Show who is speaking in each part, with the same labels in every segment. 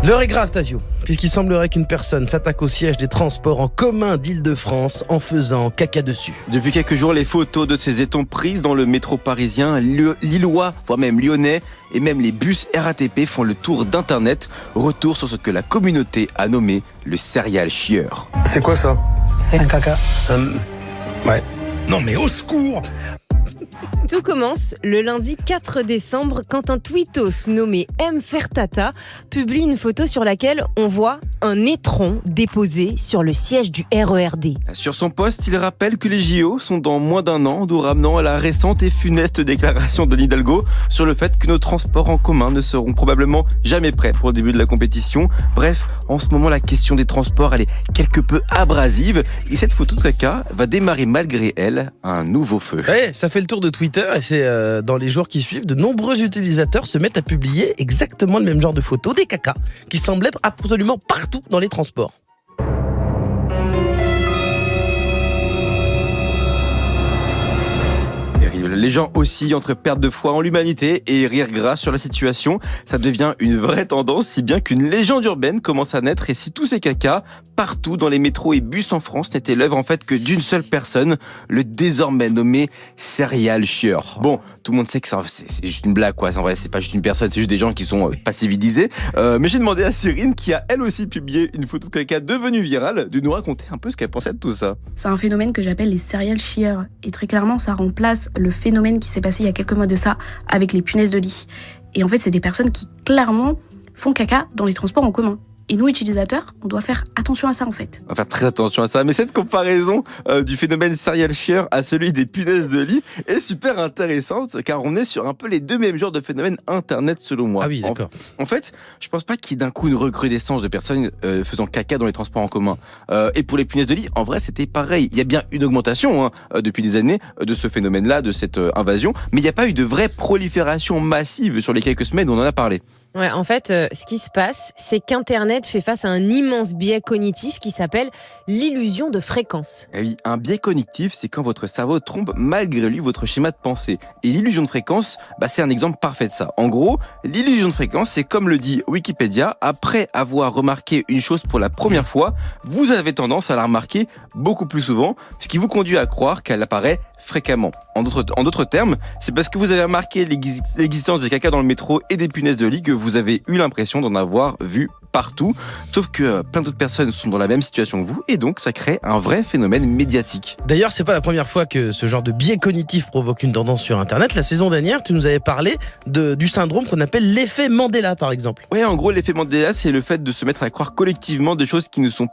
Speaker 1: L'heure est grave, Tazio, puisqu'il semblerait qu'une personne s'attaque au siège des transports en commun d'Île-de-France en faisant caca dessus.
Speaker 2: Depuis quelques jours, les photos de ces étons prises dans le métro parisien, lillois, voire même lyonnais, et même les bus RATP font le tour d'Internet. Retour sur ce que la communauté a nommé le serial chieur.
Speaker 3: C'est quoi ça?
Speaker 4: C'est un caca.
Speaker 3: Ouais.
Speaker 1: Non mais au secours!
Speaker 5: Tout commence le lundi 4 décembre quand un tweetos nommé M. Fertata publie une photo sur laquelle on voit un étron déposé sur le siège du RERD.
Speaker 2: Sur son post, il rappelle que les JO sont dans moins d'un an, nous ramenant à la récente et funeste déclaration de Hidalgo sur le fait que nos transports en commun ne seront probablement jamais prêts pour le début de la compétition. Bref, en ce moment, la question des transports, elle est quelque peu abrasive et cette photo de caca va démarrer malgré elle un nouveau feu.
Speaker 1: Ouais, ça fait le tour de Twitter et c'est dans les jours qui suivent, de nombreux utilisateurs se mettent à publier exactement le même genre de photos, des cacas, qui semblent être absolument partout dans les transports.
Speaker 2: Les gens oscillent entre perte de foi en l'humanité et rire gras sur la situation. Ça devient une vraie tendance, si bien qu'une légende urbaine commence à naître. Et si tous ces cacas, partout dans les métros et bus en France, n'étaient l'œuvre en fait que d'une seule personne, le désormais nommé serial chieur. Bon, tout le monde sait que c'est juste une blague, quoi. En vrai, c'est pas juste une personne, c'est juste des gens qui sont pas civilisés. Mais j'ai demandé à Cyrine, qui a elle aussi publié une photo de caca devenue virale, de nous raconter un peu ce qu'elle pensait de tout ça.
Speaker 6: C'est un phénomène que j'appelle les serial chieurs. Et très clairement, ça remplace le phénomène qui s'est passé il y a quelques mois de ça avec les punaises de lit. Et en fait, c'est des personnes qui clairement font caca dans les transports en commun. Et nous, utilisateurs, on doit faire attention à ça en fait.
Speaker 2: On va faire très attention à ça. Mais cette comparaison du phénomène serial chieur à celui des punaises de lit est super intéressante car on est sur un peu les deux mêmes genres de phénomènes internet selon moi.
Speaker 1: Ah oui, d'accord.
Speaker 2: En fait, je pense pas qu'il y ait d'un coup une recrudescence de personnes faisant caca dans les transports en commun. Et pour les punaises de lit, en vrai, c'était pareil. Il y a bien une augmentation depuis des années de ce phénomène-là, de cette invasion, mais il n'y a pas eu de vraie prolifération massive sur les quelques semaines où on en a parlé.
Speaker 5: Ouais, en fait, ce qui se passe, c'est qu'Internet fait face à un immense biais cognitif qui s'appelle l'illusion de fréquence.
Speaker 2: Eh oui, un biais cognitif, c'est quand votre cerveau trompe malgré lui votre schéma de pensée. Et l'illusion de fréquence, c'est un exemple parfait de ça. En gros, l'illusion de fréquence, c'est comme le dit Wikipédia, après avoir remarqué une chose pour la première fois, vous avez tendance à la remarquer beaucoup plus souvent, ce qui vous conduit à croire qu'elle apparaît fréquemment. En d'autres termes, c'est parce que vous avez remarqué l'existence des caca dans le métro et des punaises de lit que vous avez eu l'impression d'en avoir vu partout, sauf que plein d'autres personnes sont dans la même situation que vous et donc ça crée un vrai phénomène médiatique.
Speaker 1: D'ailleurs, c'est pas la première fois que ce genre de biais cognitif provoque une tendance sur Internet. La saison dernière, tu nous avais parlé du syndrome qu'on appelle l'effet Mandela, par exemple.
Speaker 2: Ouais, en gros, l'effet Mandela, c'est le fait de se mettre à croire collectivement des choses qui ne se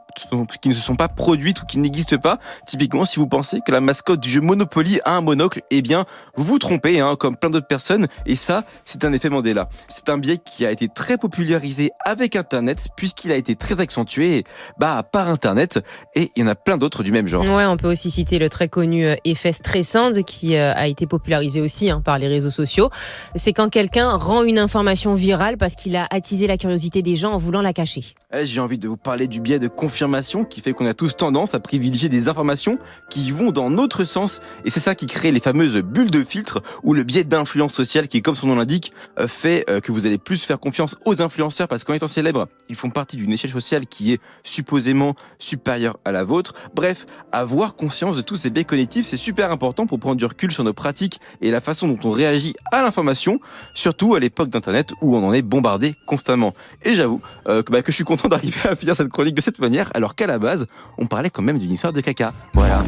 Speaker 2: sont pas produites ou qui n'existent pas. Typiquement, si vous pensez que la mascotte du jeu Monopoly a un monocle, eh bien, vous vous trompez, comme plein d'autres personnes. Et ça, c'est un effet Mandela. C'est un biais qui a été très popularisé avec Internet, puisqu'il a été très accentué par Internet, et il y en a plein d'autres du même genre.
Speaker 5: Ouais, on peut aussi citer le très connu effet stressant qui a été popularisé aussi par les réseaux sociaux. C'est quand quelqu'un rend une information virale parce qu'il a attisé la curiosité des gens en voulant la cacher.
Speaker 2: J'ai envie de vous parler du biais de confirmation qui fait qu'on a tous tendance à privilégier des informations qui vont dans notre sens, et c'est ça qui crée les fameuses bulles de filtre ou le biais d'influence sociale qui, comme son nom l'indique, fait que vous allez plus faire confiance aux influenceurs parce qu'en étant célèbres, ils font partie d'une échelle sociale qui est supposément supérieure à la vôtre. Bref, avoir conscience de tous ces biais cognitifs, c'est super important pour prendre du recul sur nos pratiques et la façon dont on réagit à l'information, surtout à l'époque d'Internet où on en est bombardé constamment. Et j'avoue que je suis content d'arriver à finir cette chronique de cette manière, alors qu'à la base, on parlait quand même d'une histoire de caca. Voilà.